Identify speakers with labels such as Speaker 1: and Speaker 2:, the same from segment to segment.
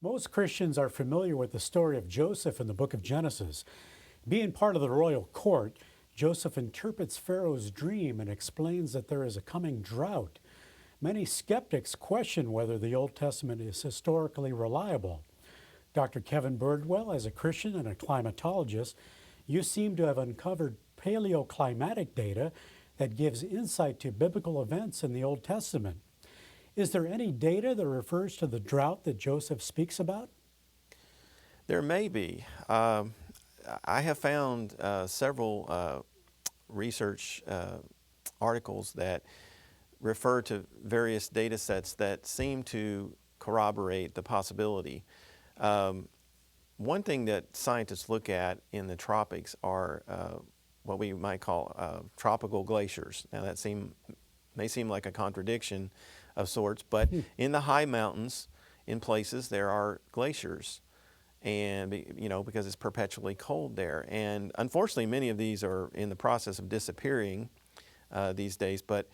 Speaker 1: Most Christians are familiar with the story of Joseph in the book of Genesis. Being part of the royal court, Joseph interprets Pharaoh's dream and explains that there is a coming drought. Many skeptics question whether the Old Testament is historically reliable. Dr. Kevin Birdwell, as a Christian and a climatologist, you seem to have uncovered paleoclimatic data that gives insight to biblical events in the Old Testament. Is there any data that refers to the drought that Joseph speaks about?
Speaker 2: There may be. I have found several research articles that refer to various data sets that seem to corroborate the possibility. One thing that scientists look at in the tropics are what we might call tropical glaciers. Now that may seem like a contradiction of sorts, but in the high mountains, in places, there are glaciers, and because it's perpetually cold there. And unfortunately, many of these are in the process of disappearing these days, but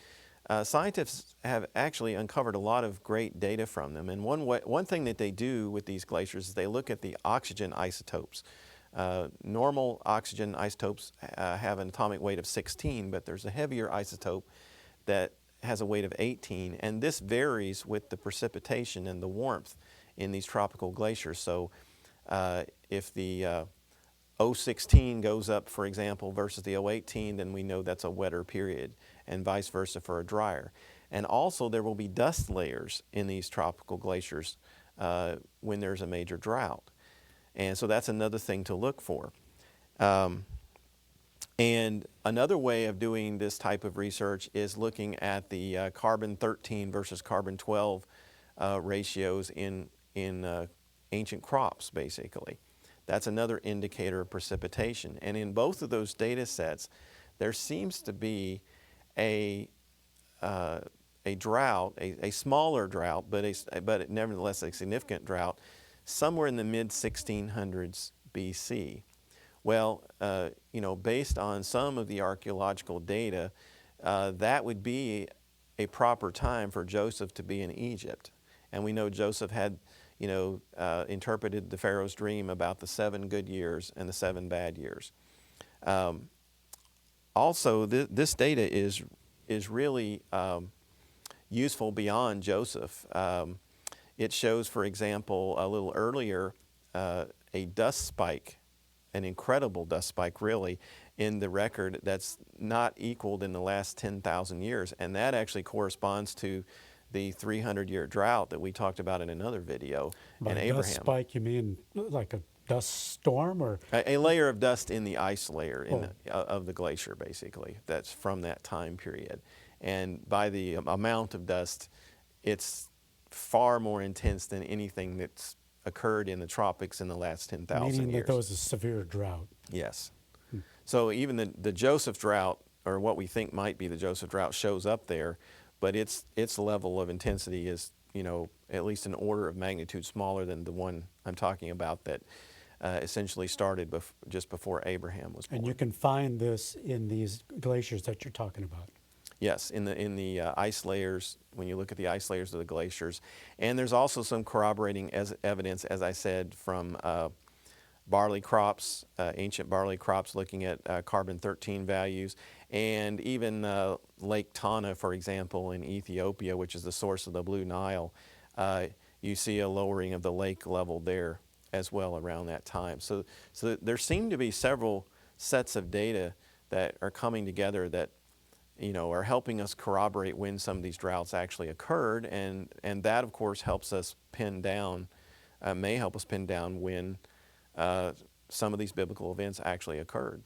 Speaker 2: scientists have actually uncovered a lot of great data from them. And one thing that they do with these glaciers is they look at the oxygen isotopes. Normal oxygen isotopes have an atomic weight of 16, but there's a heavier isotope that has a weight of 18, and this varies with the precipitation and the warmth in these tropical glaciers. So if the O16 goes up, for example, versus the O18, then we know that's a wetter period, and vice versa for a drier. And also there will be dust layers in these tropical glaciers when there's a major drought. And so that's another thing to look for. And another way of doing this type of research is looking at the carbon-13 versus carbon-12 ratios in ancient crops, basically. That's another indicator of precipitation. And in both of those data sets, there seems to be a drought, a smaller drought, but nevertheless a significant drought, somewhere in the mid-1600s BC. Well, based on some of the archaeological data, that would be a proper time for Joseph to be in Egypt. And we know Joseph had, interpreted the Pharaoh's dream about the 7 good years and the 7 bad years. Also, this data is really useful beyond Joseph. It shows, for example, a little earlier, a dust spike, an incredible dust spike really, in the record that's not equaled in the last 10,000 years. And that actually corresponds to the 300-year drought that we talked about in another video in Abraham.
Speaker 1: Dust spike, you mean like a dust storm, or?
Speaker 2: A layer of dust in the ice layer of the glacier, basically, that's from that time period. And by the amount of dust, it's far more intense than anything that's occurred in the tropics in the last 10,000 years.
Speaker 1: Meaning that there was a severe drought.
Speaker 2: Yes. So even the Joseph drought, or what we think might be the Joseph drought, shows up there, but its level of intensity is, at least an order of magnitude smaller than the one I'm talking about that essentially started just before Abraham was born.
Speaker 1: And you can find this in these glaciers that you're talking about.
Speaker 2: Yes, in the ice layers, when you look at the ice layers of the glaciers. And there's also some corroborating evidence, as I said, from barley crops, ancient barley crops, looking at carbon-13 values, and even Lake Tana, for example, in Ethiopia, which is the source of the Blue Nile. You see a lowering of the lake level there as well around that time. So there seem to be several sets of data that are coming together that are helping us corroborate when some of these droughts actually occurred, and that, of course, helps us pin down, may help us pin down when some of these biblical events actually occurred.